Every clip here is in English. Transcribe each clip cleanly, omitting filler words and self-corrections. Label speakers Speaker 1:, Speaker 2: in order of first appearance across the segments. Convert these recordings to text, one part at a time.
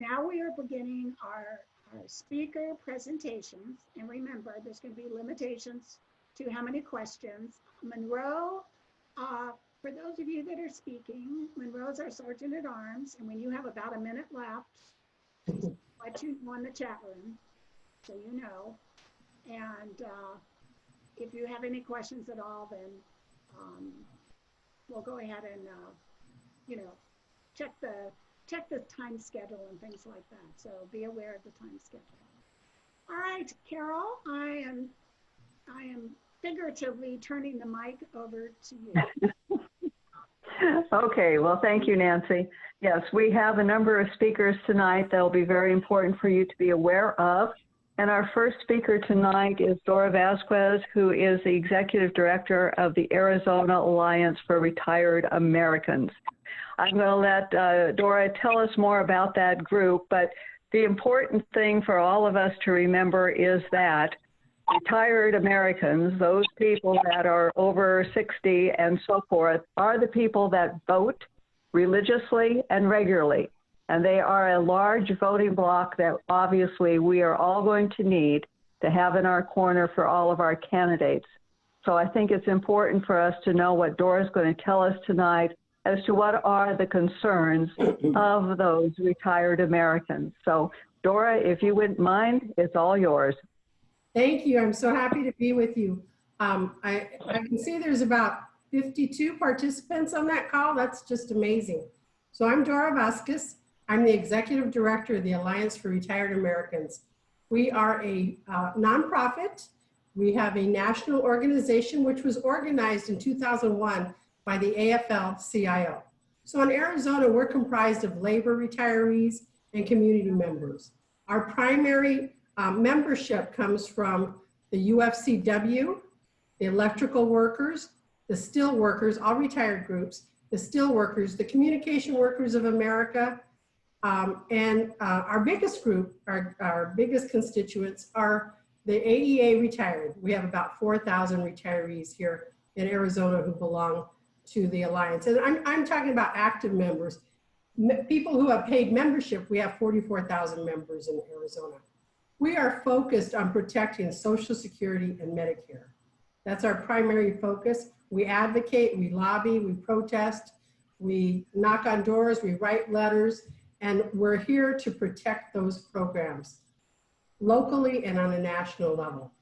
Speaker 1: now we are beginning our speaker presentations. And remember, there's going to be limitations to how many questions. Monroe, for those of you that are speaking, Monroe is our Sergeant at Arms. And when you have about a minute left, let you on the chat room, so you know. And if you have any questions at all, then we'll go ahead and, check the time schedule and things like that. So be aware of the time schedule. All right, Carol, I am figuratively turning the mic over to you.
Speaker 2: Okay, well, thank you, Nancy. Yes, we have a number of speakers tonight that will be very important for you to be aware of. And our first speaker tonight is Dora Vaquez, who is the Executive Director of the Arizona Alliance for Retired Americans. I'm going to let Dora tell us more about that group, but the important thing for all of us to remember is that retired Americans, those people that are over 60 and so forth, are the people that vote religiously and regularly. And they are a large voting bloc that obviously we are all going to need to have in our corner for all of our candidates. So I think it's important for us to know what Dora's going to tell us tonight as to what are the concerns of those retired Americans. So Dora, if you wouldn't mind, it's all yours.
Speaker 3: Thank you. I'm so happy to be with you. I can see there's about 52 participants on that call. That's just amazing. So I'm Dora Vaquez. I'm the Executive Director of the Alliance for Retired Americans. We are a nonprofit. We have a national organization which was organized in 2001 by the AFL-CIO. So in Arizona, we're comprised of labor retirees and community members. Our primary membership comes from the UFCW, the electrical workers, the steel workers, all retired groups, the steel workers, the Communication Workers of America, and our biggest group, our biggest constituents are the AEA retired. We have about 4,000 retirees here in Arizona who belong to the Alliance. And I'm talking about active members. People who have paid membership, we have 44,000 members in Arizona. We are focused on protecting Social Security and Medicare. That's our primary focus. We advocate, we lobby, we protest, we knock on doors, we write letters, and we're here to protect those programs locally and on a national level.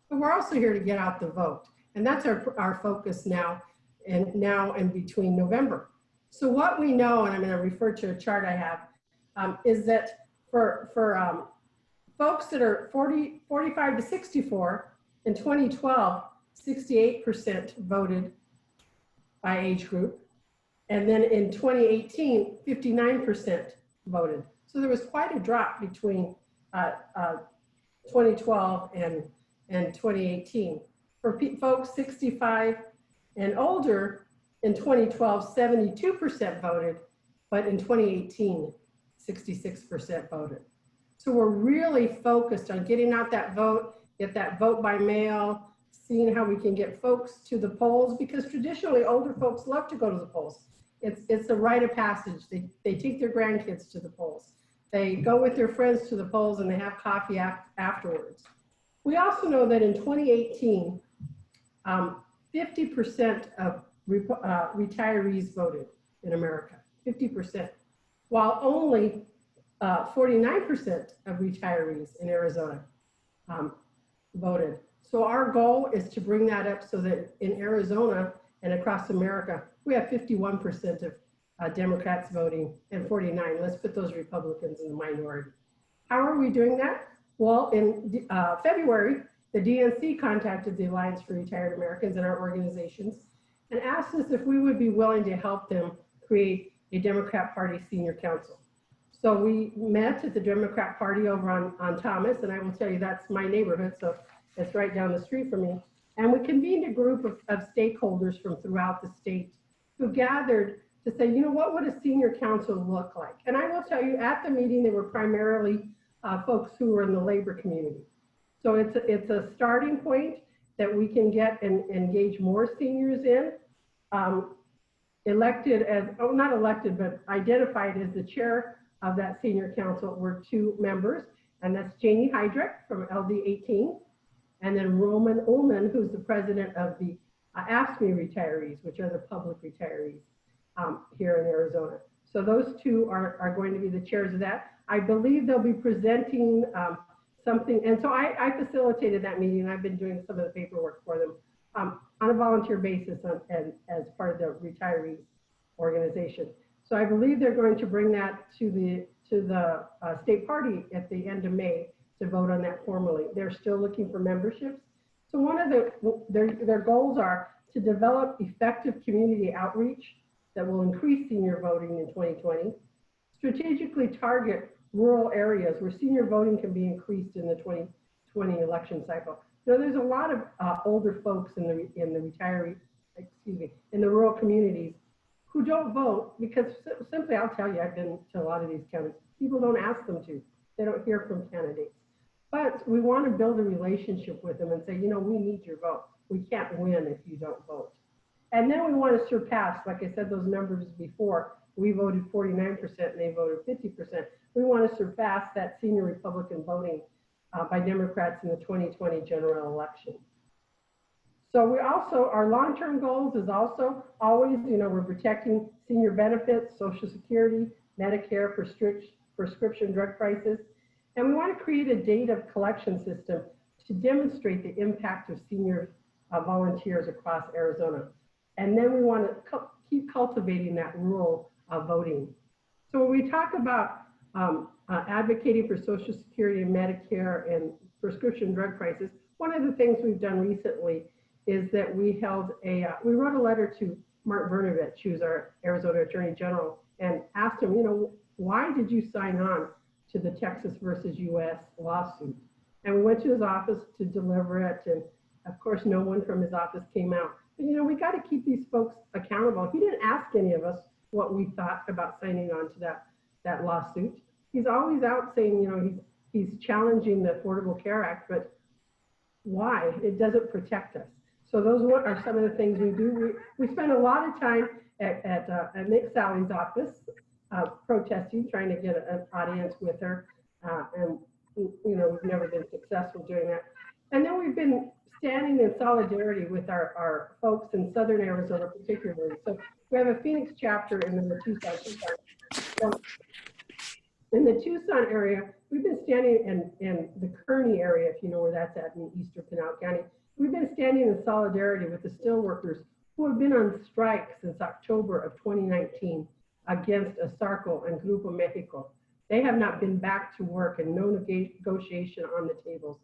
Speaker 3: But we're also here to get out the vote. And that's our focus now and between November. So what we know, and I'm going to refer to a chart I have, is that for folks that are 45 to 64, in 2012, 68% voted by age group. And then in 2018, 59% voted. So there was quite a drop between 2012 and 2018. For folks 65 and older, in 2012, 72% voted, but in 2018, 66% voted. So we're really focused on getting out that vote, get that vote by mail, seeing how we can get folks to the polls, because traditionally older folks love to go to the polls. It's a rite of passage. They take their grandkids to the polls. They go with their friends to the polls and they have coffee afterwards. We also know that in 2018, 50% of retirees voted in America, 50%, while only 49% of retirees in Arizona voted. So our goal is to bring that up so that in Arizona and across America, we have 51% of Democrats voting and 49. Let's put those Republicans in the minority. How are we doing that? Well, in February, the DNC contacted the Alliance for Retired Americans and our organizations and asked us if we would be willing to help them create a Democrat Party senior council. So we met at the Democrat Party over on Thomas, and I will tell you that's my neighborhood, so it's right down the street from me. And we convened a group of stakeholders from throughout the state who gathered to say, you know, what would a senior council look like? And I will tell you, at the meeting, they were primarily folks who were in the labor community. So it's a starting point that we can get and engage more seniors in. Elected as, oh, not elected, but identified as the chair of that senior council were 2 members, and that's Janie Heydrich from LD 18, and then Roman Ullman, who's the president of the AFSCME retirees, which are the public retirees here in Arizona. So those 2 are going to be the chairs of that. I believe they'll be presenting something, and so I facilitated that meeting. I've been doing some of the paperwork for them on a volunteer basis as part of the retirees organization. So I believe they're going to bring that to the state party at the end of May to vote on that formally. They're still looking for memberships. So one of their goals are to develop effective community outreach that will increase senior voting in 2020, strategically target rural areas where senior voting can be increased in the 2020 election cycle. So there's a lot of older folks in the rural communities who don't vote because simply, I'll tell you, I've been to a lot of these counties, people don't ask them to. They don't hear from candidates. But we want to build a relationship with them and say, you know, we need your vote. We can't win if you don't vote. And then we want to surpass, like I said, those numbers before. We voted 49% and they voted 50%. We want to surpass that senior Republican voting by Democrats in the 2020 general election. So we also, our long-term goals is also always, you know, we're protecting senior benefits, Social Security, Medicare, prescription drug prices. And we want to create a data collection system to demonstrate the impact of senior volunteers across Arizona. And then we want to keep cultivating that rural voting. So when we talk about advocating for Social Security and Medicare and prescription drug prices, one of the things we've done recently is that we held we wrote a letter to Mark Brnovich, who's our Arizona Attorney General, and asked him, you know, why did you sign on to the Texas versus US lawsuit? And we went to his office to deliver it, and of course, no one from his office came out. But you know, we got to keep these folks accountable. He didn't ask any of us what we thought about signing on to that lawsuit. He's always out saying, you know, he's challenging the Affordable Care Act, but why? It doesn't protect us. So those are some of the things we do. We spend a lot of time at Nick Sally's office protesting, trying to get an audience with her, and you know, we've never been successful doing that. And then we've been standing in solidarity with our folks in Southern Arizona particularly. So we have a Phoenix chapter in the Tucson. In the Tucson area, we've been standing in the Kearney area, if you know where that's at in eastern Pinal County. We've been standing in solidarity with the steelworkers who have been on strike since October of 2019 against ASARCO and Grupo Mexico. They have not been back to work and no negotiation on the tables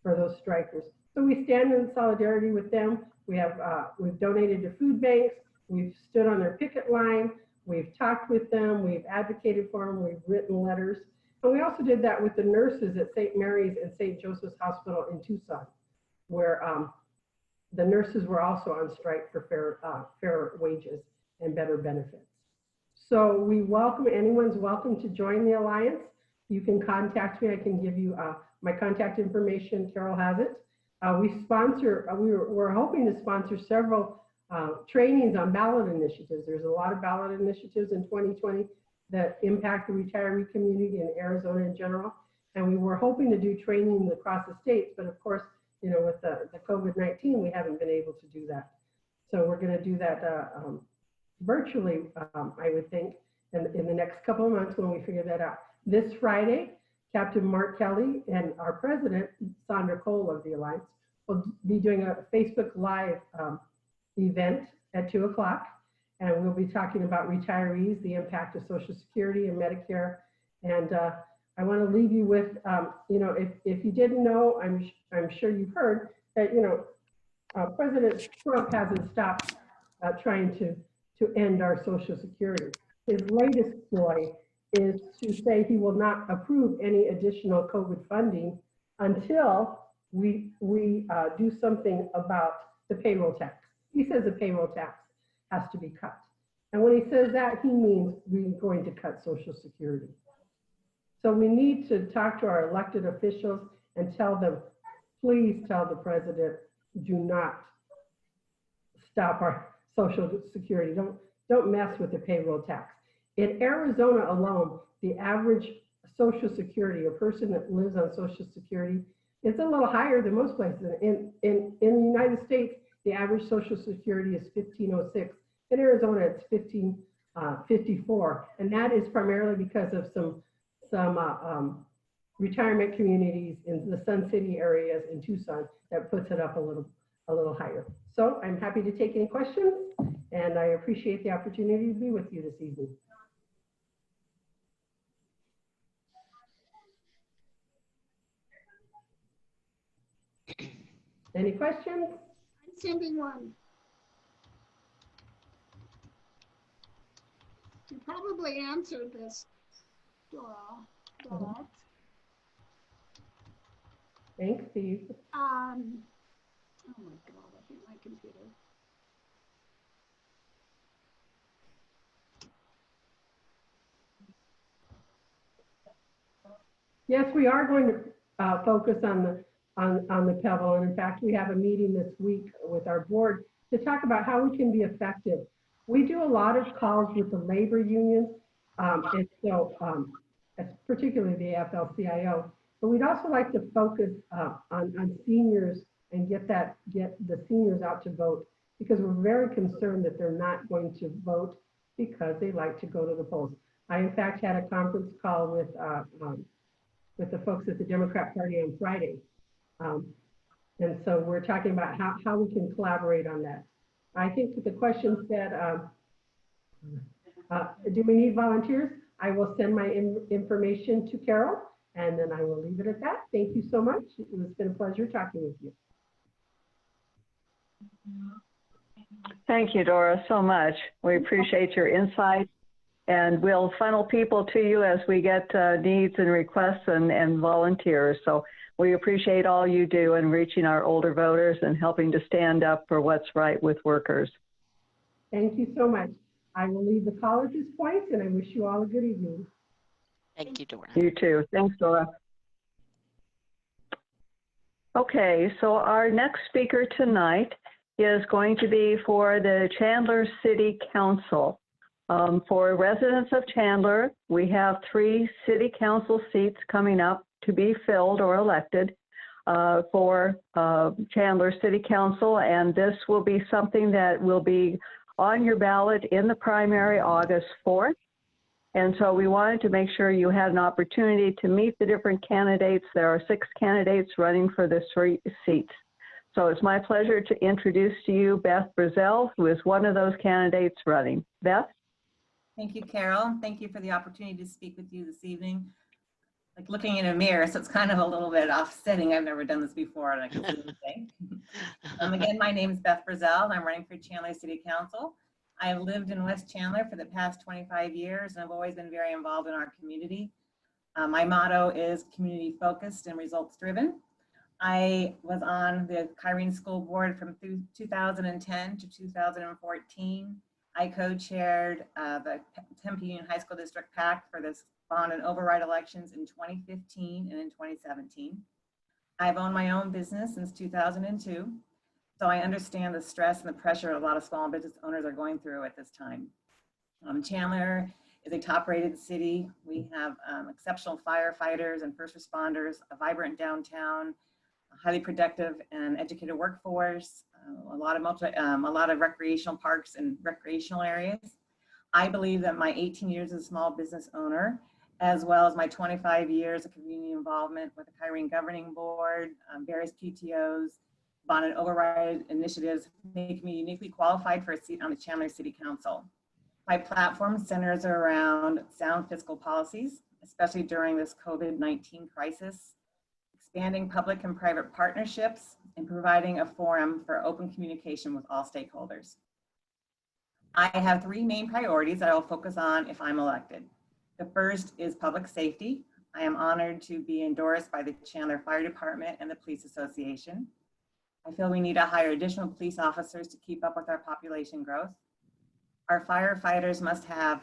Speaker 3: for those strikers. So we stand in solidarity with them. We've donated to food banks. We've stood on their picket line. We've talked with them. We've advocated for them. We've written letters. And we also did that with the nurses at St. Mary's and St. Joseph's Hospital in Tucson, where the nurses were also on strike for fair wages and better benefits. So we welcome, anyone's welcome to join the Alliance. You can contact me. I can give you my contact information. Carol has it. We're hoping to sponsor several trainings on ballot initiatives. There's a lot of ballot initiatives in 2020 that impact the retiree community in Arizona in general. And we were hoping to do training across the states, but of course, you know, with the COVID-19, we haven't been able to do that. So we're going to do that virtually, I would think, in the next couple of months when we figure that out. This Friday, Captain Mark Kelly and our president, Sandra Cole of the Alliance, will be doing a Facebook Live event at 2 o'clock. And we'll be talking about retirees, the impact of Social Security and Medicare. And I want to leave you with, you know, if you didn't know, I'm sure you've heard that, you know, President Trump hasn't stopped trying to end our Social Security. His latest ploy is to say he will not approve any additional COVID funding until we do something about the payroll tax. He says the payroll tax has to be cut. And when he says that, he means we're going to cut Social Security. So we need to talk to our elected officials and tell them, please tell the president, do not stop our Social Security. Don't mess with the payroll tax. In Arizona alone, the average Social Security, a person that lives on Social Security, it's a little higher than most places. In the United States, the average Social Security is 1506. In Arizona, it's 1554, and that is primarily because of some retirement communities in the Sun City areas in Tucson that puts it up a little higher. So I'm happy to take any questions, and I appreciate the opportunity to be with you this evening. Any questions?
Speaker 1: I'm sending one. You probably answered this, Dora. But,
Speaker 3: Thanks, Steve.
Speaker 1: oh my God, I hate my computer.
Speaker 3: Yes, we are going to focus on the Pebble, and in fact, we have a meeting this week with our board to talk about how we can be effective. We do a lot of calls with the labor unions, and so particularly the AFL-CIO, but we'd also like to focus on seniors and get the seniors out to vote, because we're very concerned that they're not going to vote because they like to go to the polls. I in fact had a conference call with the folks at the Democrat Party on Friday. And so we're talking about how we can collaborate on that. I think that the question said, do we need volunteers? I will send my information to Carol, and then I will leave it at that. Thank you so much. It's been a pleasure talking with you.
Speaker 2: Thank you, Dora, so much. We appreciate your insight, and we'll funnel people to you as we get needs and requests and volunteers. So we appreciate all you do in reaching our older voters and helping to stand up for what's right with workers.
Speaker 3: Thank you so much. I will leave the call at this point, and I wish you all a good evening.
Speaker 4: Thank you, Dora.
Speaker 2: You too. Thanks, Dora. Okay, so our next speaker tonight is going to be for the Chandler City Council. For residents of Chandler, we have 3 city council seats coming up to be filled or elected for Chandler City Council, and this will be something that will be on your ballot in the primary August 4th. And so we wanted to make sure you had an opportunity to meet the different candidates. There are 6 candidates running for the 3 seats. So it's my pleasure to introduce to you Beth Brizel, who is one of those candidates running. Beth?
Speaker 5: Thank you, Carol. Thank you for the opportunity to speak with you this evening. Like looking in a mirror, so it's kind of a little bit offsetting. I've never done this before, and I can see anything. Again, my name is Beth Brizel, and I'm running for Chandler City Council. I've lived in West Chandler for the past 25 years, and I've always been very involved in our community. My motto is community focused and results driven. I was on the Kyrene School Board from 2010 to 2014. I co-chaired the Tempe Union High School District PAC for this bond and override elections in 2015 and in 2017. I've owned my own business since 2002, so I understand the stress and the pressure a lot of small business owners are going through at this time. Chandler is a top-rated city. We have exceptional firefighters and first responders, a vibrant downtown, a highly productive and educated workforce, a lot of recreational parks and recreational areas. I believe that my 18 years as a small business owner, as well as my 25 years of community involvement with the Kyrene Governing Board, various PTOs, bond and override initiatives, make me uniquely qualified for a seat on the Chandler City Council. My platform centers around sound fiscal policies, especially during this COVID-19 crisis, expanding public and private partnerships, and providing a forum for open communication with all stakeholders. I have 3 main priorities that I will focus on if I'm elected. The first is public safety. I am honored to be endorsed by the Chandler Fire Department and the Police Association. I feel we need to hire additional police officers to keep up with our population growth. Our firefighters must have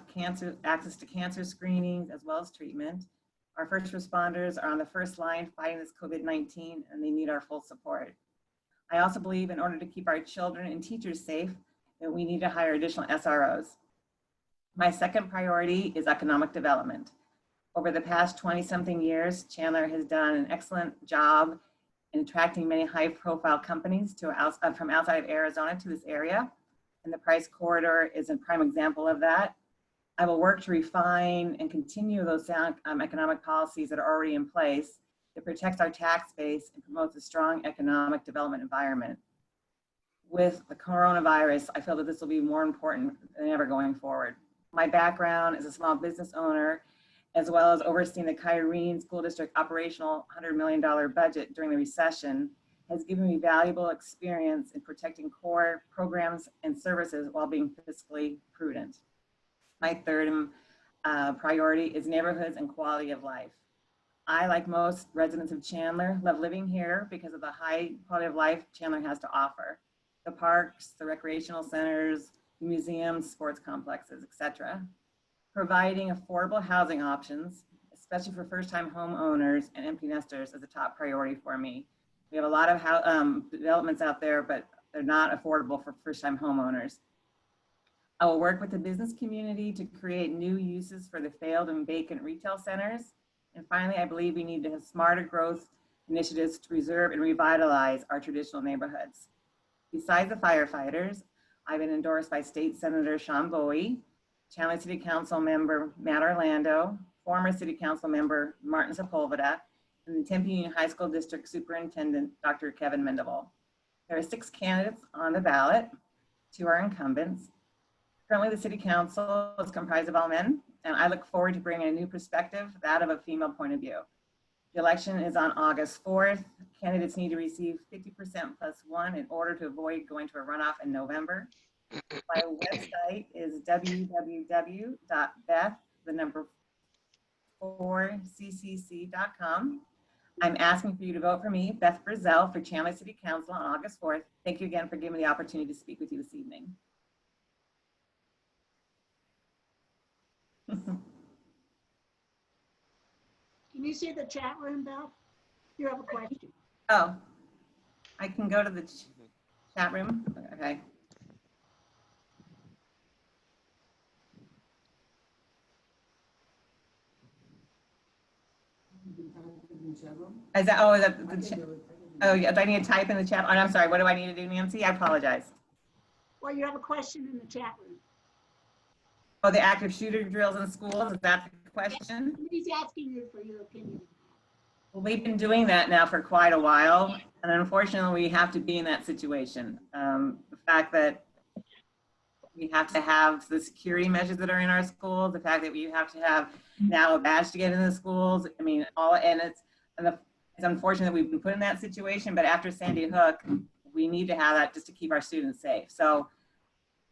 Speaker 5: access to cancer screenings as well as treatment. Our first responders are on the first line fighting this COVID-19, and they need our full support. I also believe in order to keep our children and teachers safe, that we need to hire additional SROs. My second priority is economic development. Over the past 20-something years, Chandler has done an excellent job in attracting many high-profile companies from outside of Arizona to this area, and the price corridor is a prime example of that. I will work to refine and continue those sound economic policies that are already in place that protects our tax base and promotes a strong economic development environment. With the coronavirus, I feel that this will be more important than ever going forward. My background as a small business owner, as well as overseeing the Kyrene School District operational $100 million budget during the recession, has given me valuable experience in protecting core programs and services while being fiscally prudent. My third priority is neighborhoods and quality of life. I, like most residents of Chandler, love living here because of the high quality of life Chandler has to offer. The parks, the recreational centers, museums, sports complexes, etc. Providing affordable housing options, especially for first-time homeowners and empty nesters, is a top priority for me. We have a lot of developments out there, but they're not affordable for first-time homeowners. I will work with the business community to create new uses for the failed and vacant retail centers. And finally, I believe we need to have smarter growth initiatives to preserve and revitalize our traditional neighborhoods. Besides the firefighters, I've been endorsed by State Senator Sean Bowie, Chandler City Council member Matt Orlando, former City Council member Martin Sepulveda, and the Tempe Union High School District Superintendent Dr. Kevin Mendenhall. There are 6 candidates on the ballot. 2 are incumbents. Currently, the City Council is comprised of all men, and I look forward to bringing a new perspective, that of a female point of view. The election is on August 4th. Candidates need to receive 50% plus 1 in order to avoid going to a runoff in November. My website is www.beth4ccc.com. I'm asking for you to vote for me, Beth Brizel, for Chandler City Council on August 4th. Thank you again for giving me the opportunity to speak with you this evening.
Speaker 1: Can you see the chat room, Beth? You have a question.
Speaker 5: Oh, I can go to the chat room. Okay. Is that, oh, is that the chat? Oh, yeah, do I need to type in the chat? Oh, I'm sorry, what do I need to do, Nancy? I apologize.
Speaker 1: Well, you have a question in the chat room.
Speaker 5: Oh, the active shooter drills in schools, is that the question?
Speaker 1: He's asking you for your opinion.
Speaker 5: Well, we've been doing that now for quite a while, and unfortunately, we have to be in that situation. The fact that we have to have the security measures that are in our schools, the fact that we have to have now a badge to get into the schools. I mean, it's unfortunate that we've been put in that situation, but after Sandy Hook, we need to have that just to keep our students safe. So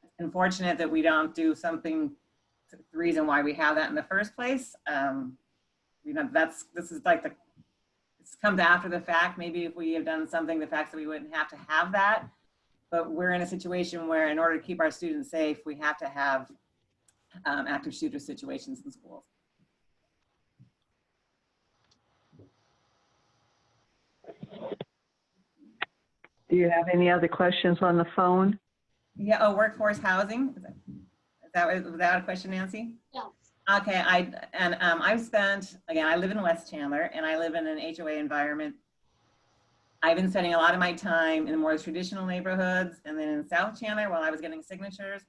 Speaker 5: it's unfortunate that we don't do something, the reason why we have that in the first place. You know, this comes after the fact. Maybe if we have done something, the fact that we wouldn't have to have that. But we're in a situation where in order to keep our students safe, we have to have active shooter situations in schools.
Speaker 2: Do you have any other questions on the phone?
Speaker 5: Yeah, oh, workforce housing. Was that a question, Nancy?
Speaker 1: Yes.
Speaker 5: Okay, I've spent, again, I live in West Chandler and I live in an HOA environment. I've been spending a lot of my time in the more traditional neighborhoods and then in South Chandler while I was getting signatures.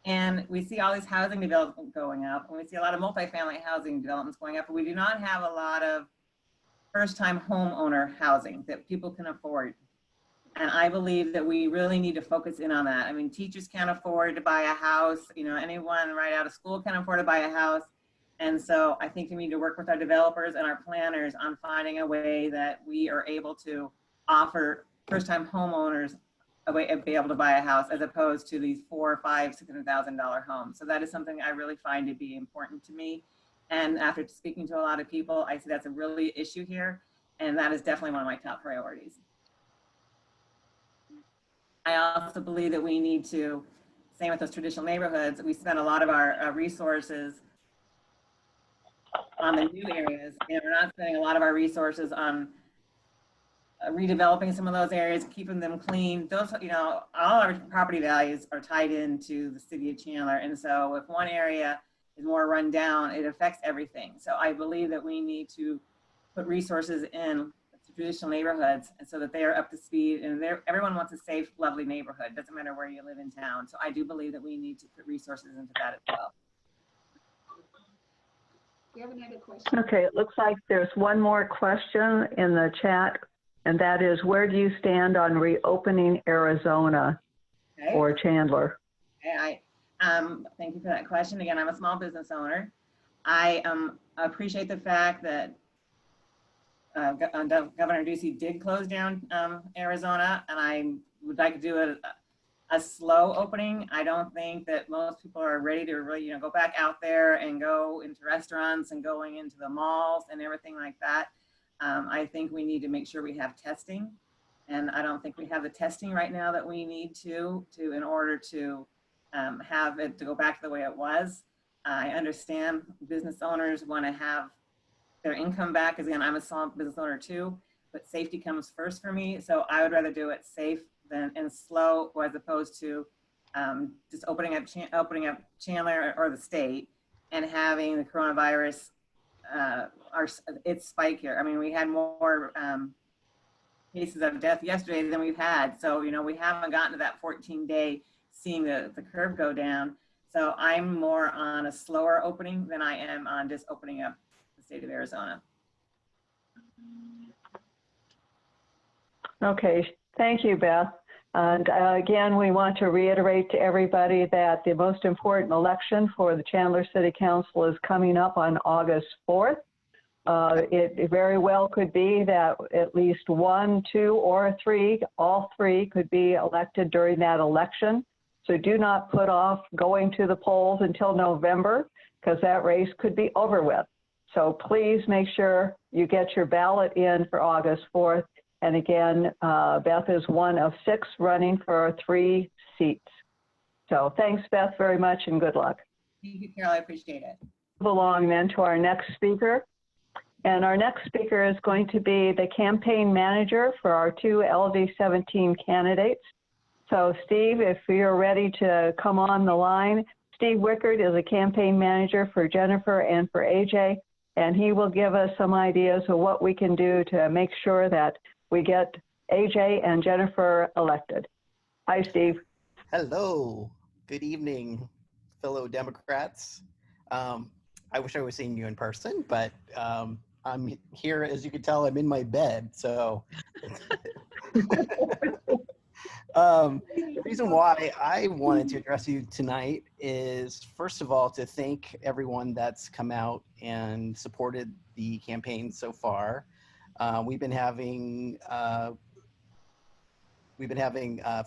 Speaker 5: And we see all these housing development going up, and we see a lot of multifamily housing developments going up, but we do not have a lot of first-time homeowner housing that people can afford. And I believe that we really need to focus in on that. I mean, teachers can't afford to buy a house. You know, anyone right out of school can afford to buy a house. And so I think we need to work with our developers and our planners on finding a way that we are able to offer first-time homeowners a way of being able to buy a house as opposed to these $400,000, $500,000, $600,000 homes. So that is something I really find to be important to me. And after speaking to a lot of people, I see that's a really issue here. And that is definitely one of my top priorities. I also believe that we need to, same with those traditional neighborhoods, we spend a lot of our resources on the new areas. You know, we're not spending a lot of our resources on redeveloping some of those areas, keeping them clean. Those, you know, all our property values are tied into the city of Chandler. And so if one area is more run down, it affects everything. So I believe that we need to put resources in traditional neighborhoods, and so that they are up to speed, and everyone wants a safe, lovely neighborhood. Doesn't matter where you live in town. So I do believe that we need to put resources into that as well.
Speaker 1: Do you have another question?
Speaker 2: Okay, it looks like there's one more question in the chat, and that is, where do you stand on reopening Arizona
Speaker 5: Okay.
Speaker 2: or Chandler?
Speaker 5: Okay, thank you for that question. Again, I'm a small business owner. I appreciate the fact that Governor Ducey did close down Arizona, and I would like to do a slow opening. I don't think that most people are ready to really, go back out there and go into restaurants and going into the malls and everything like that. I think we need to make sure we have testing, and I don't think we have the testing right now that we need to in order to have it to go back to the way it was. I understand business owners want to have their income back, because again, I'm a small business owner too, but safety comes first for me. So I would rather do it safe and slow, as opposed to just opening up Chandler or the state and having the coronavirus its spike here. I mean, we had more cases of death yesterday than we've had. So, we haven't gotten to that 14-day seeing the curve go down. So I'm more on a slower opening than I am on just opening up the state of Arizona.
Speaker 2: Okay, thank you, Beth. And again, we want to reiterate to everybody that the most important election for the Chandler City Council is coming up on August 4th. It very well could be that at least 1, 2, or 3, all 3 could be elected during that election. So do not put off going to the polls until November, because that race could be over with. So please make sure you get your ballot in for August 4th. And again, Beth is one of 6 running for 3 seats. So thanks, Beth, very much, and good luck.
Speaker 5: Thank you, Carol. I appreciate it.
Speaker 2: Move along then to our next speaker. And our next speaker is going to be the campaign manager for our 2 LD17 candidates. So Steve, if you're ready to come on the line, Steve Weichert is a campaign manager for Jennifer and for AJ, and he will give us some ideas of what we can do to make sure that we get AJ and Jennifer elected. Hi, Steve.
Speaker 6: Hello. Good evening, fellow Democrats. I wish I was seeing you in person, but I'm here, as you can tell, I'm in my bed. So the reason why I wanted to address you tonight is, first of all, to thank everyone that's come out and supported the campaign so far. We've been having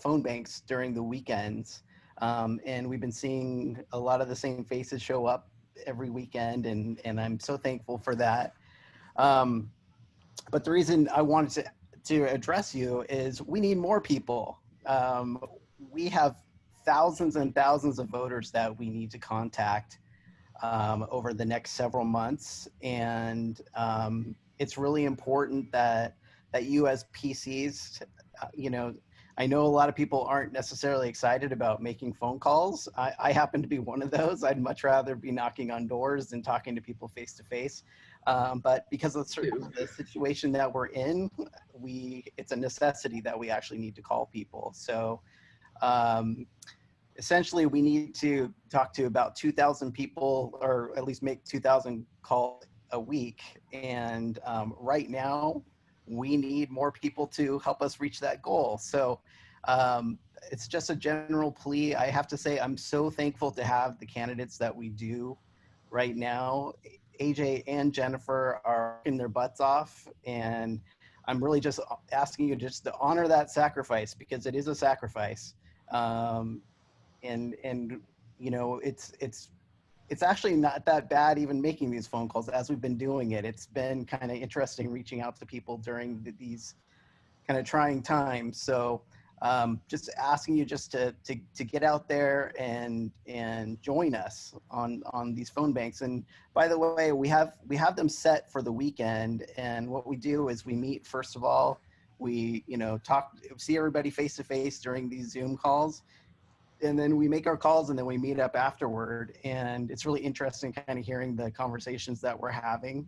Speaker 6: phone banks during the weekends, and we've been seeing a lot of the same faces show up every weekend, and I'm so thankful for that. But the reason I wanted to address you is we need more people. We have thousands and thousands of voters that we need to contact over the next several months, and it's really important that you as PCs, I know a lot of people aren't necessarily excited about making phone calls. I happen to be one of those. I'd much rather be knocking on doors and talking to people face to face. But because of the situation that we're in, it's a necessity that we actually need to call people. So essentially, we need to talk to about 2,000 people, or at least make 2,000 calls a week. And right now, we need more people to help us reach that goal. So it's just a general plea. I have to say, I'm so thankful to have the candidates that we do right now. AJ and Jennifer are working their butts off, and I'm really just asking you just to honor that sacrifice, because it is a sacrifice. And it's actually not that bad even making these phone calls as we've been doing it. It's been kind of interesting reaching out to people during these kind of trying times. So just asking you just to get out there and join us on these phone banks. And by the way, we have them set for the weekend. And what we do is we meet, first of all, we see everybody face to face during these Zoom calls. then we make our calls and then we meet up afterward. And it's really interesting kind of hearing the conversations that we're having.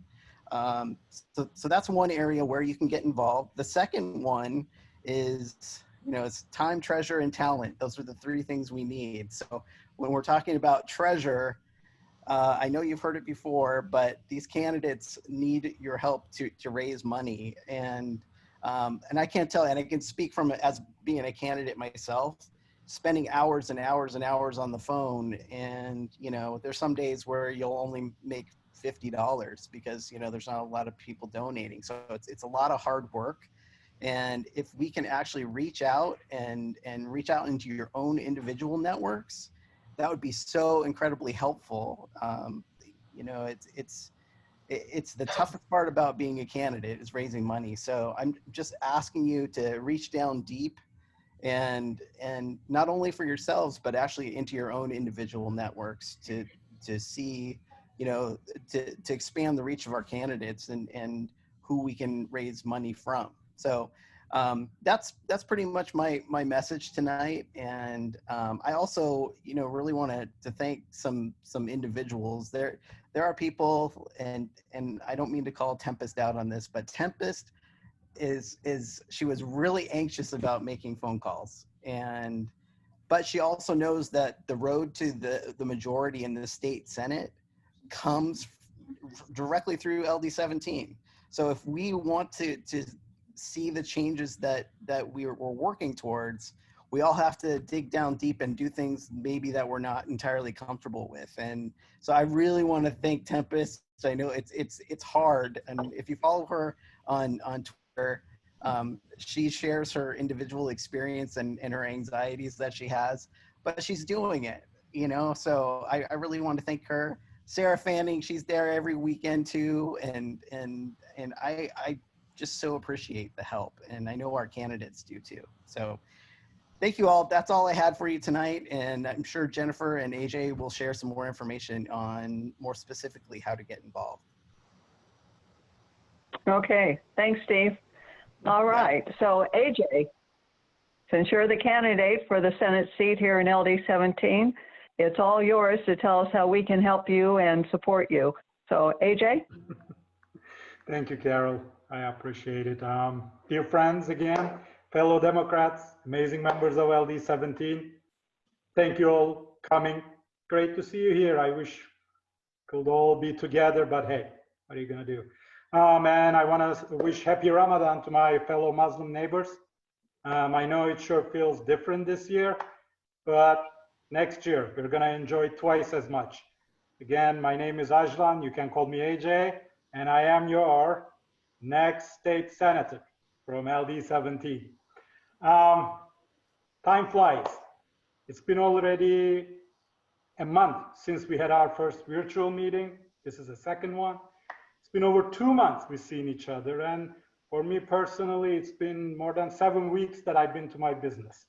Speaker 6: So that's one area where you can get involved. The second one is, it's time, treasure, and talent. Those are the three things we need. So when we're talking about treasure, I know you've heard it before, but these candidates need your help to raise money. And I can't tell, and I can speak from as being a candidate myself, spending hours and hours and hours on the phone. And, there's some days where you'll only make $50 because, there's not a lot of people donating. So it's a lot of hard work. And if we can actually reach out and reach out into your own individual networks, that would be so incredibly helpful. It's the toughest part about being a candidate is raising money. So I'm just asking you to reach down deep and not only for yourselves, but actually into your own individual networks to see, to expand the reach of our candidates and who we can raise money from. So that's pretty much my message tonight. And I also, really want to thank some individuals. There are people, and I don't mean to call Tempest out on this, but Tempest she was really anxious about making phone calls, but she also knows that the road to the majority in the state Senate comes directly through LD 17. So if we want to see the changes that we're working towards, we all have to dig down deep and do things maybe that we're not entirely comfortable with. And so I really want to thank Tempest. I know it's hard, and if you follow her on Twitter, she shares her individual experience and her anxieties that she has, but she's doing it, so I really want to thank her. Sarah Fanning, she's there every weekend too, and I just so appreciate the help, and I know our candidates do too. So thank you all. That's all I had for you tonight, and I'm sure Jennifer and AJ will share some more information on more specifically how to get involved.
Speaker 2: Okay, thanks, Steve. All right, so AJ, since you're the candidate for the Senate seat here in LD 17, it's all yours to tell us how we can help you and support you. So AJ?
Speaker 7: Thank you, Carol. I appreciate it. Dear friends, again, fellow Democrats, amazing members of LD 17, thank you all coming. Great to see you here. I wish we could all be together, but hey, what are you going to do? And I want to wish happy Ramadan to my fellow Muslim neighbors. I know it sure feels different this year, but next year we're going to enjoy twice as much. Again, my name is Ajlan. You can call me AJ, and I am your next state senator from LD 17. Time flies. It's been already a month since we had our first virtual meeting. This is the second one. It's been over 2 months we've seen each other, and for me personally, it's been more than 7 weeks that I've been to my business.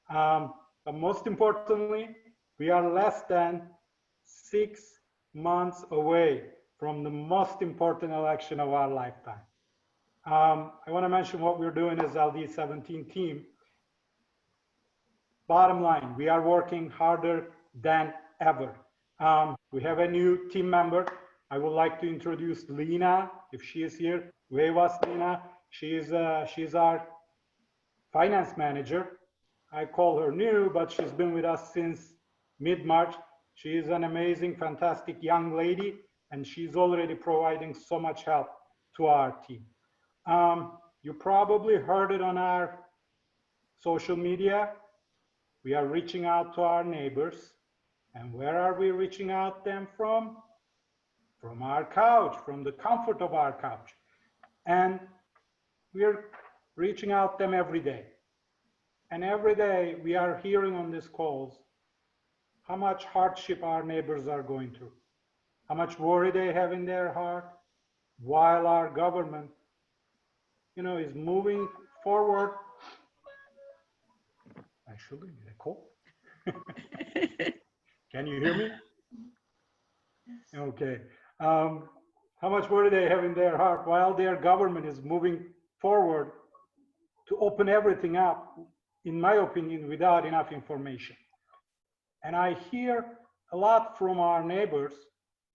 Speaker 7: But most importantly, we are less than 6 months away from the most important election of our lifetime. I want to mention what we're doing as LD 17 team. Bottom line, we are working harder than ever. We have a new team member. I would like to introduce Lena, if she is here. Wavas Lena. She's our finance manager. I call her new, but she's been with us since mid-March. She is an amazing, fantastic young lady, and she's already providing so much help to our team. You probably heard it on our social media. We are reaching out to our neighbors. And where are we reaching out them from? From our couch, from the comfort of our couch. And we're reaching out them every day. And every day we are hearing on these calls how much hardship our neighbors are going through, how much worry they have in their heart, while our government, is moving forward. Actually, a call. Can you hear me? Okay. How much worry they have in their heart while their government is moving forward to open everything up, in my opinion, without enough information. And I hear a lot from our neighbors,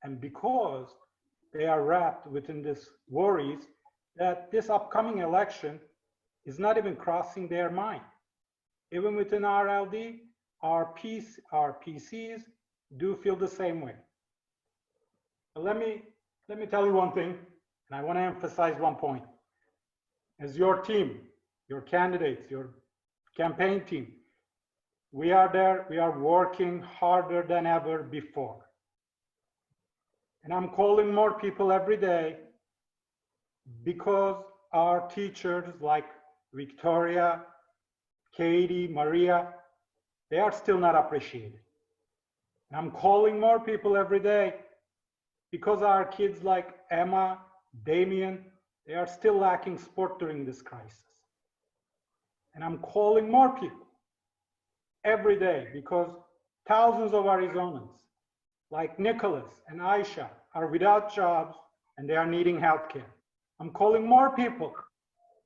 Speaker 7: and because they are wrapped within this worries that this upcoming election is not even crossing their mind. Even within our LD, our PCs do feel the same way. But let me tell you one thing, and I want to emphasize one point. As your team, your candidates, your campaign team, we are there, we are working harder than ever before. And I'm calling more people every day because our teachers like Victoria, Katie, Maria, they are still not appreciated. And I'm calling more people every day because our kids like Emma, Damien, they are still lacking support during this crisis. And I'm calling more people every day because thousands of Arizonans like Nicholas and Aisha are without jobs and they are needing healthcare. I'm calling more people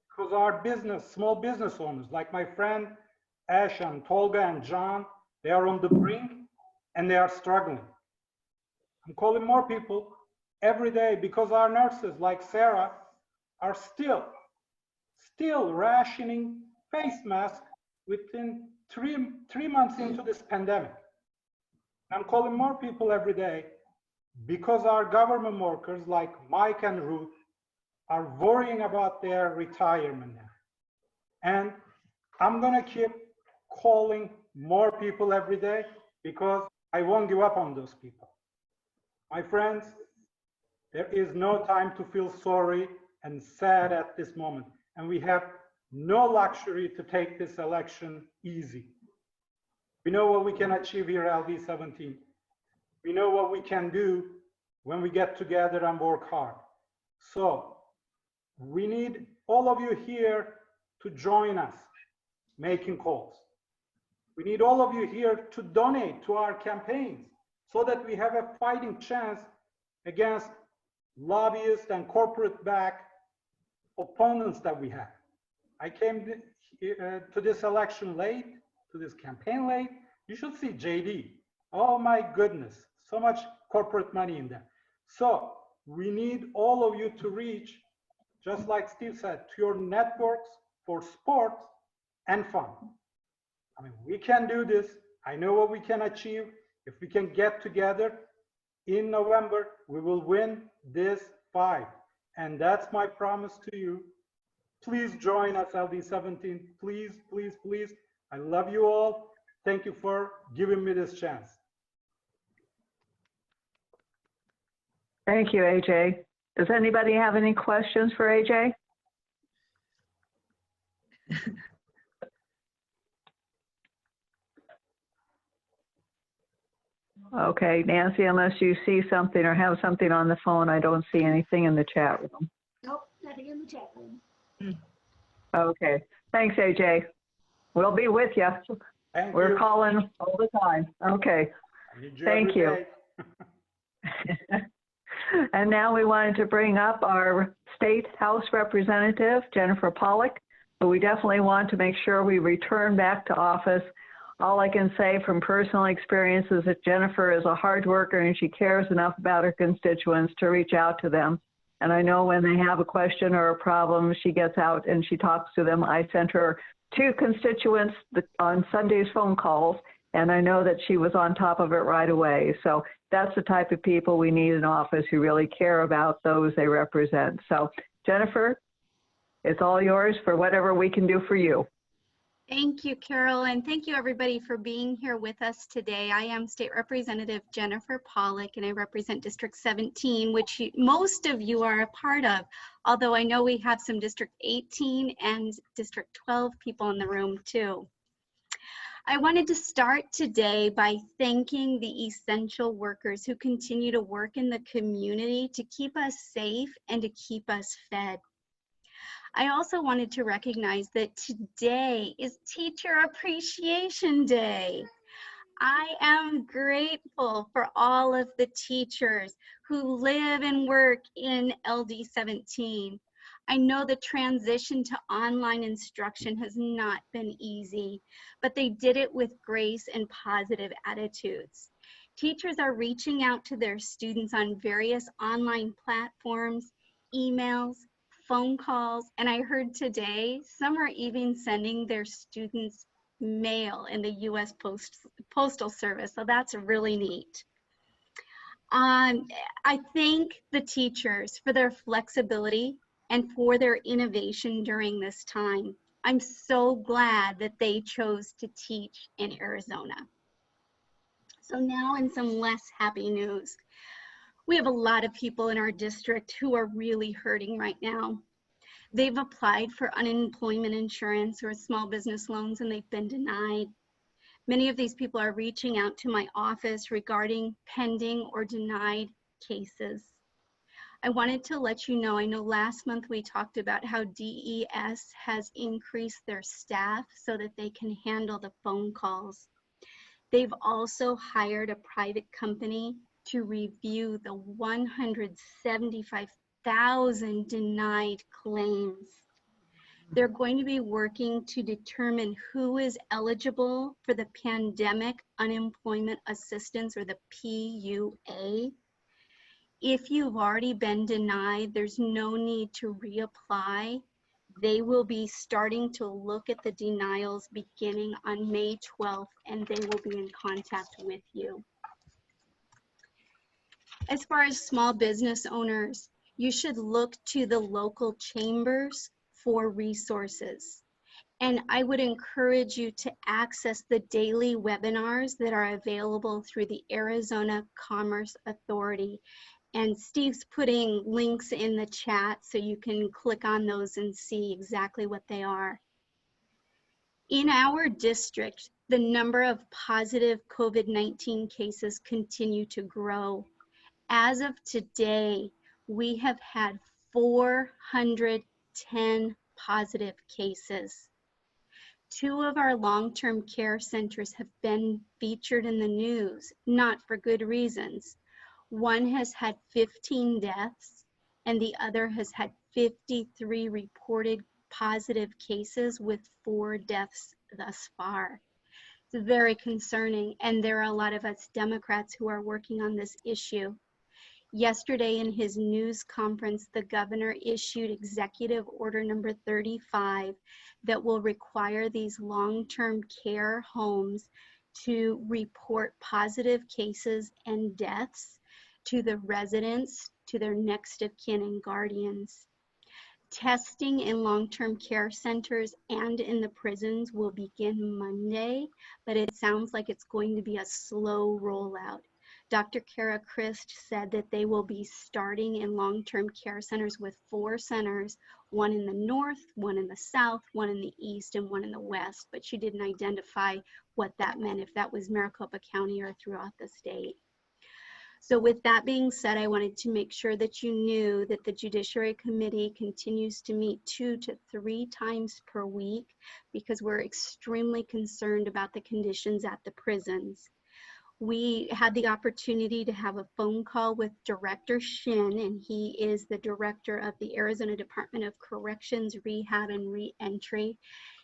Speaker 7: because our small business owners like my friend Ash and Tolga and John, they are on the brink and they are struggling. I'm calling more people every day because our nurses like Sarah are still rationing face masks within three months into this pandemic. I'm calling more people every day because our government workers like Mike and Ruth are worrying about their retirement now. And I'm gonna keep calling more people every day because I won't give up on those people. My friends, there is no time to feel sorry and sad at this moment. And we have no luxury to take this election easy. We know what we can achieve here at LD 17. We know what we can do when we get together and work hard. So we need all of you here to join us making calls. We need all of you here to donate to our campaigns so that we have a fighting chance against lobbyists and corporate-backed opponents that we have. I came to this election late, to this campaign late. You should see JD. Oh my goodness, so much corporate money in there. So we need all of you to reach, just like Steve said, to your networks for sports and fun. I mean, we can do this. I know what we can achieve. If we can get together in November, we will win this fight. And that's my promise to you. Please join us, LD 17. Please, please, please. I love you all. Thank you for giving me this chance.
Speaker 2: Thank you, AJ. Does anybody have any questions for AJ? Okay, Nancy, unless you see something or have something on the phone, I don't see anything in the chat room.
Speaker 1: Nope, nothing in the chat room.
Speaker 2: Okay, thanks, AJ. We'll be with you.
Speaker 7: Thank
Speaker 2: We're
Speaker 7: you.
Speaker 2: calling all the time. Okay, thank you. And now we wanted to bring up our State House Representative, Jennifer Pawlik, but we definitely want to make sure we return back to office. All I can say from personal experience is that Jennifer is a hard worker and she cares enough about her constituents to reach out to them. And I know when they have a question or a problem, she gets out and she talks to them. I sent her 2 constituents on Sunday's phone calls, and I know that she was on top of it right away. So that's the type of people we need in office who really care about those they represent. So Jennifer, it's all yours for whatever we can do for you.
Speaker 8: Thank you, Carol, and thank you everybody for being here with us today. I am State Representative Jennifer Pawlik, and I represent District 17, which most of you are a part of, although I know we have some District 18 and District 12 people in the room too. I wanted to start today by thanking the essential workers who continue to work in the community to keep us safe and to keep us fed. I also wanted to recognize that today is Teacher Appreciation Day. I am grateful for all of the teachers who live and work in LD 17. I know the transition to online instruction has not been easy, but they did it with grace and positive attitudes. Teachers are reaching out to their students on various online platforms, emails, phone calls, and I heard today some are even sending their students mail in the U.S. Postal Service, so that's really neat. I thank the teachers for their flexibility and for their innovation during this time. I'm so glad that they chose to teach in Arizona. So now in some less happy news, we have a lot of people in our district who are really hurting right now. They've applied for unemployment insurance or small business loans and they've been denied. Many of these people are reaching out to my office regarding pending or denied cases. I wanted to let you know, I know last month we talked about how DES has increased their staff so that they can handle the phone calls. They've also hired a private company to review the 175,000 denied claims. They're going to be working to determine who is eligible for the Pandemic Unemployment Assistance, or the PUA. If you've already been denied, there's no need to reapply. They will be starting to look at the denials beginning on May 12th, and they will be in contact with you. As far as small business owners, you should look to the local chambers for resources. And I would encourage you to access the daily webinars that are available through the Arizona Commerce Authority. And Steve's putting links in the chat so you can click on those and see exactly what they are. In our district, the number of positive COVID-19 cases continue to grow. As of today, we have had 410 positive cases. 2 of our long-term care centers have been featured in the news, not for good reasons. One has had 15 deaths, and the other has had 53 reported positive cases with 4 deaths thus far. It's very concerning, and there are a lot of us Democrats who are working on this issue. Yesterday in his news conference, the governor issued Executive Order number 35 that will require these long-term care homes to report positive cases and deaths to the residents, to their next of kin and guardians. Testing in long-term care centers and in the prisons will begin Monday, but it sounds like it's going to be a slow rollout. Dr. Kara Christ said that they will be starting in long-term care centers with 4 centers, one in the north, one in the south, one in the east, and one in the west, but she didn't identify what that meant, if that was Maricopa County or throughout the state. So with that being said, I wanted to make sure that you knew that the Judiciary Committee continues to meet 2 to 3 times per week because we're extremely concerned about the conditions at the prisons. We had the opportunity to have a phone call with Director Shin, and he is the director of the Arizona Department of Corrections, Rehab, and Reentry.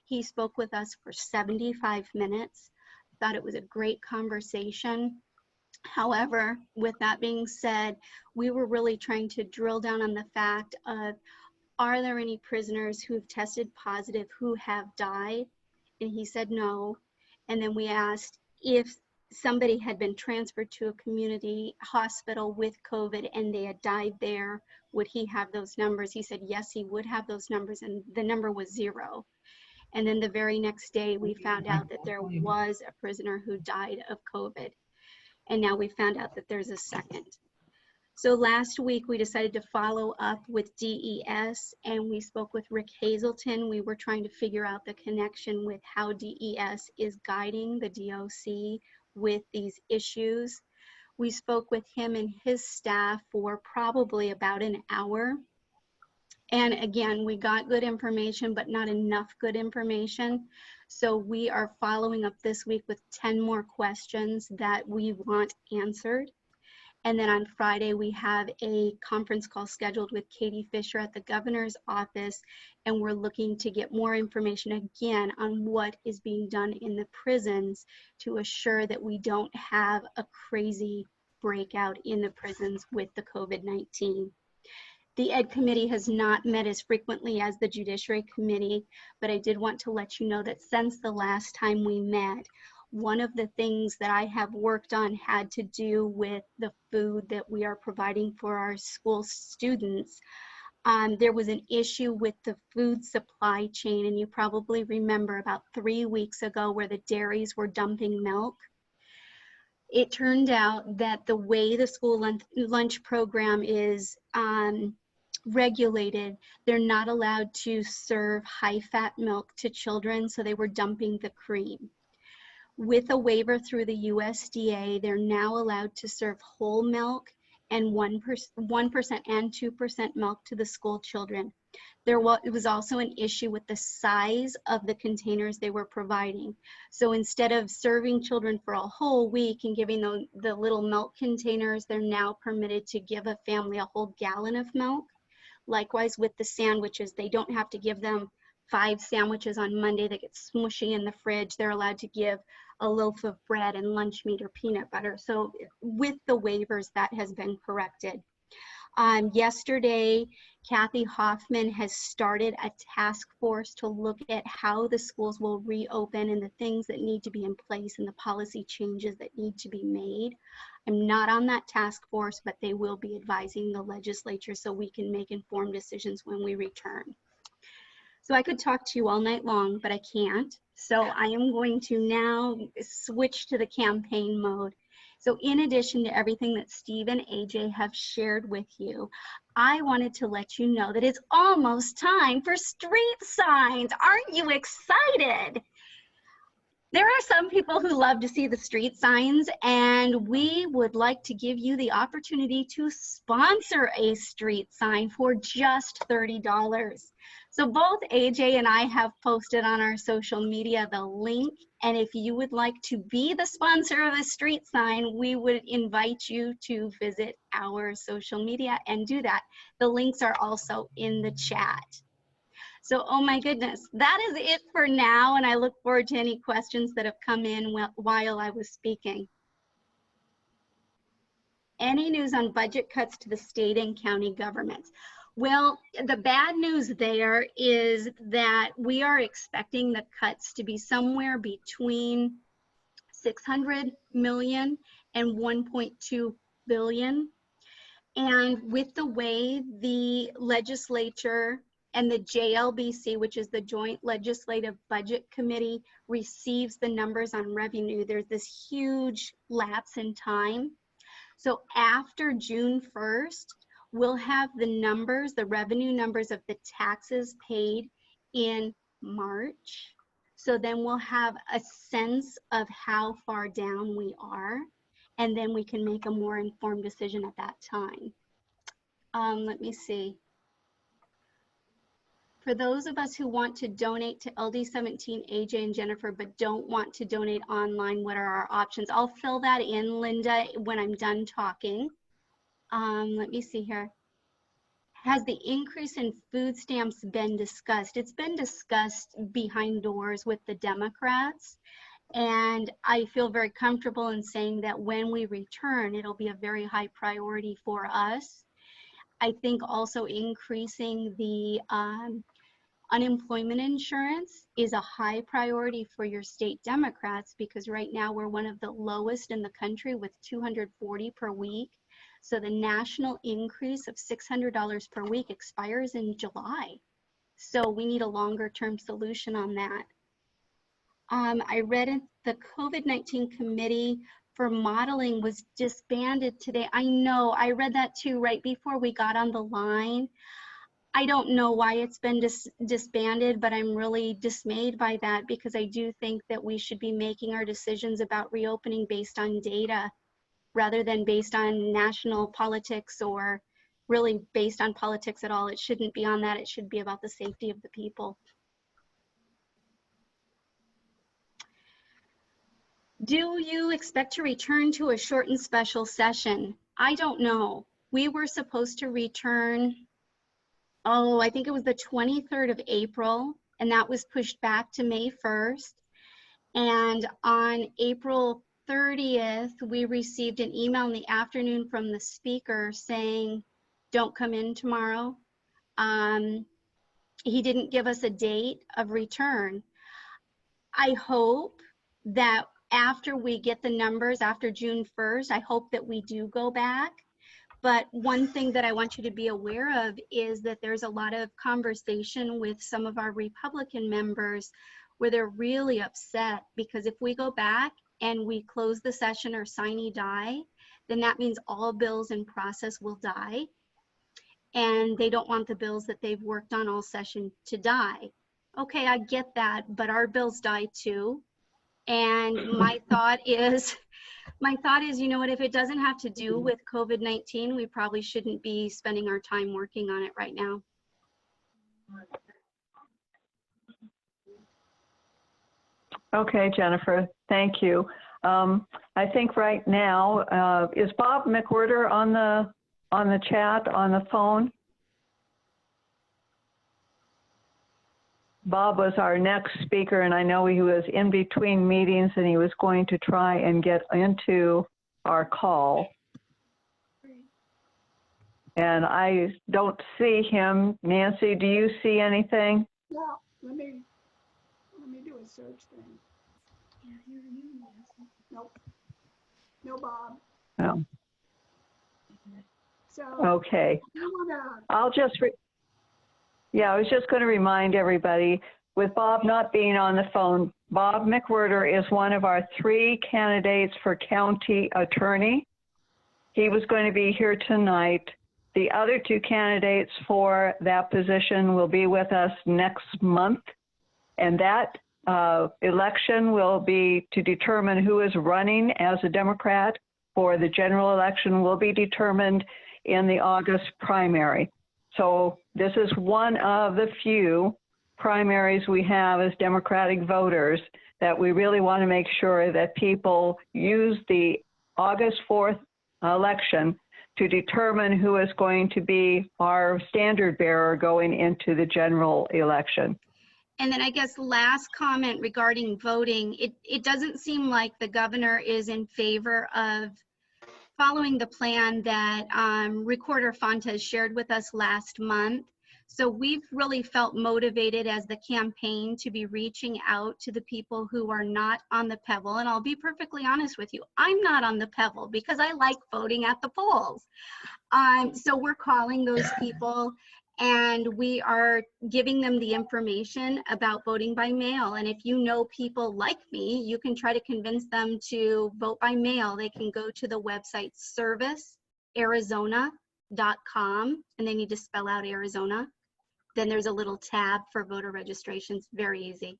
Speaker 8: He spoke with us for 75 minutes. Thought it was a great conversation. However, with that being said, we were really trying to drill down on the fact of, are there any prisoners who have tested positive who have died? And he said no. And then we asked if somebody had been transferred to a community hospital with COVID and they had died there, would he have those numbers? He said yes, he would have those numbers, and the number was 0. And then the very next day we found out that there was a prisoner who died of COVID. And now we found out that there's a second. So last week we decided to follow up with DES, and we spoke with Rick Hazelton. We were trying to figure out the connection with how DES is guiding the DOC with these issues. We spoke with him and his staff for probably about an hour. And again, we got good information, but not enough good information. So we are following up this week with 10 more questions that we want answered. And then on Friday, we have a conference call scheduled with Katie Fisher at the governor's office. And we're looking to get more information again on what is being done in the prisons to assure that we don't have a crazy breakout in the prisons with the COVID-19. The Ed Committee has not met as frequently as the Judiciary Committee, but I did want to let you know that since the last time we met, one of the things that I have worked on had to do with the food that we are providing for our school students. There was an issue with the food supply chain, and you probably remember about 3 weeks ago where the dairies were dumping milk. It turned out that the way the school lunch program is regulated, they're not allowed to serve high-fat milk to children, so they were dumping the cream. With a waiver through the USDA, they're now allowed to serve whole milk and 1% and 2% milk to the school children. It was also an issue with the size of the containers they were providing. So instead of serving children for a whole week and giving the little milk containers, they're now permitted to give a family a whole gallon of milk. Likewise with the sandwiches, they don't have to give them 5 sandwiches on Monday that get smushy in the fridge. They're allowed to give a loaf of bread and lunch meat or peanut butter. So with the waivers, that has been corrected. Yesterday, Kathy Hoffman has started a task force to look at how the schools will reopen and the things that need to be in place and the policy changes that need to be made. I'm not on that task force, but they will be advising the legislature so we can make informed decisions when we return. So I could talk to you all night long, but I can't. So I am going to now switch to the campaign mode. So in addition to everything that Steve and AJ have shared with you, I wanted to let you know that it's almost time for street signs. Aren't you excited? There are some people who love to see the street signs, and we would like to give you the opportunity to sponsor a street sign for just $30. So both AJ and I have posted on our social media the link, and if you would like to be the sponsor of a street sign, we would invite you to visit our social media and do that. The links are also in the chat. So, oh my goodness, that is it for now, and I look forward to any questions that have come in while I was speaking. Any news on budget cuts to the state and county governments? Well, the bad news there is that we are expecting the cuts to be somewhere between 600 million and 1.2 billion. And with the way the legislature and the JLBC, which is the Joint Legislative Budget Committee, receives the numbers on revenue, there's this huge lapse in time. So after June 1st, we'll have the numbers, the revenue numbers of the taxes paid in March. So then we'll have a sense of how far down we are, and then we can make a more informed decision at that time. Let me see. For those of us who want to donate to LD17, AJ and Jennifer, but don't want to donate online, what are our options? I'll fill that in, Linda, when I'm done talking. Let me see here. Has the increase in food stamps been discussed? It's been discussed behind doors with the Democrats, and I feel very comfortable in saying that when we return, it'll be a very high priority for us. I think also increasing the unemployment insurance is a high priority for your state Democrats, because right now we're one of the lowest in the country with $240 per week. So the national increase of $600 per week expires in July. So we need a longer term solution on that. I read it, the COVID-19 committee for modeling was disbanded today. I know, I read that too right before we got on the line. I don't know why it's been disbanded, but I'm really dismayed by that, because I do think that we should be making our decisions about reopening based on data rather than based on national politics or really based on politics at all. It shouldn't be on that. It should be about the safety of the people. Do you expect to return to a short and special session? I don't know. We were supposed to return, oh, I think it was the 23rd of April, and that was pushed back to May 1st. And on April 30th, we received an email in the afternoon from the speaker saying, don't come in tomorrow. He didn't give us a date of return. I hope that after we get the numbers after June 1st, I hope that we do go back. But one thing that I want you to be aware of is that there's a lot of conversation with some of our Republican members where they're really upset because if we go back and we close the session or sine die, then that means all bills in process will die. And they don't want the bills that they've worked on all session to die. Okay, I get that, but our bills die too. And my thought is, you know what, if it doesn't have to do with COVID-19, we probably shouldn't be spending our time working on it right now.
Speaker 2: Okay, Jennifer, thank you. I think right now, is Bob McWhirter on the chat, on the phone? Bob was our next speaker, and I know he was in between meetings and he was going to try and get into our call. And I don't see him. Nancy, do you see anything?
Speaker 1: Yeah, let me do a search thing. Can't hear you, Nancy. Nope. No Bob.
Speaker 2: No.
Speaker 1: So
Speaker 2: Okay. I'll just, yeah, I was just going to remind everybody, with Bob not being on the phone, Bob McWhirter is one of our 3 candidates for county attorney. He was going to be here tonight. The other 2 candidates for that position will be with us next month. And that election will be to determine who is running as a Democrat for the general election will be determined in the August primary. So this is one of the few primaries we have as Democratic voters that we really want to make sure that people use the August 4th election to determine who is going to be our standard bearer going into the general election.
Speaker 8: And then I guess last comment regarding voting, it doesn't seem like the governor is in favor of following the plan that Recorder Fontes shared with us last month. So we've really felt motivated as the campaign to be reaching out to the people who are not on the Pebble. And I'll be perfectly honest with you, I'm not on the Pebble because I like voting at the polls. So we're calling those people and we are giving them the information about voting by mail. And if you know people like me, you can try to convince them to vote by mail. They can go to the website servicearizona.com and they need to spell out Arizona. Then there's a little tab for voter registrations, very easy.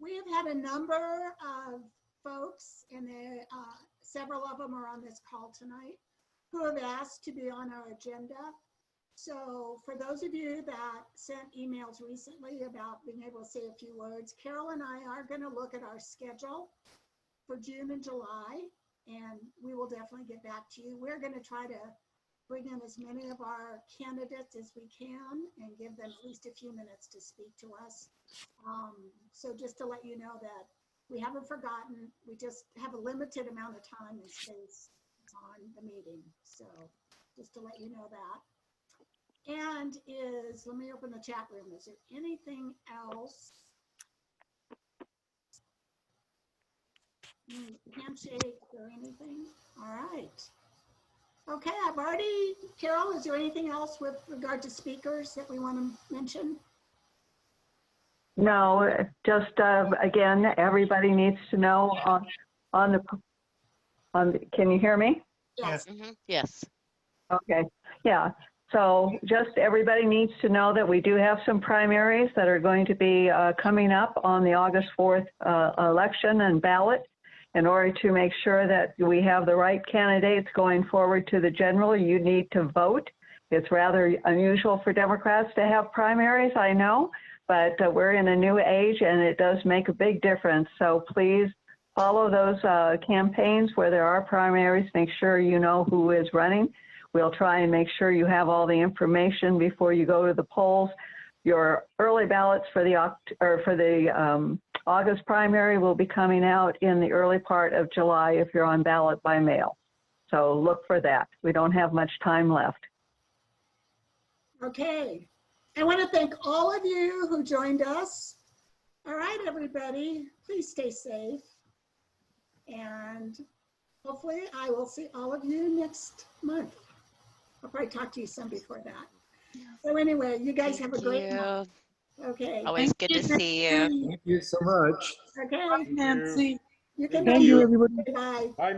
Speaker 1: We have had a number of folks, and several of them are on this call tonight, who have asked to be on our agenda. So for those of you that sent emails recently about being able to say a few words, Carol and I are going to look at our schedule for June and July, and we will definitely get back to you. We're going to try to bring in as many of our candidates as we can and give them at least a few minutes to speak to us. So just to let you know that we haven't forgotten, we just have a limited amount of time and space on the meeting. So just to let you know that. And let me open the chat room. Is there anything else? Handshake or anything? All right. Okay, Carol, is there anything else with regard to speakers that we want to mention?
Speaker 2: No, just again, everybody needs to know can you hear me?
Speaker 1: Yes.
Speaker 4: Mm-hmm. Yes.
Speaker 2: Okay, yeah. So just everybody needs to know that we do have some primaries that are going to be coming up on the August 4th election and ballot. In order to make sure that we have the right candidates going forward to the general, you need to vote. It's rather unusual for Democrats to have primaries, I know, but we're in a new age and it does make a big difference. So please follow those campaigns where there are primaries. Make sure you know who is running. We'll try and make sure you have all the information before you go to the polls. Your early ballots for the August primary will be coming out in the early part of July if you're on ballot by mail. So look for that. We don't have much time left.
Speaker 1: Okay. I want to thank all of you who joined us. All right, everybody, please stay safe. And hopefully I will see all of you next month. I'll probably talk to you some before that. So anyway, you guys have a great month. Okay.
Speaker 4: Always good to see you.
Speaker 9: Thank you so much.
Speaker 1: Okay.
Speaker 7: Thank you.
Speaker 1: You can
Speaker 9: Thank
Speaker 1: go.
Speaker 9: you, everybody.
Speaker 1: Bye.
Speaker 7: Bye.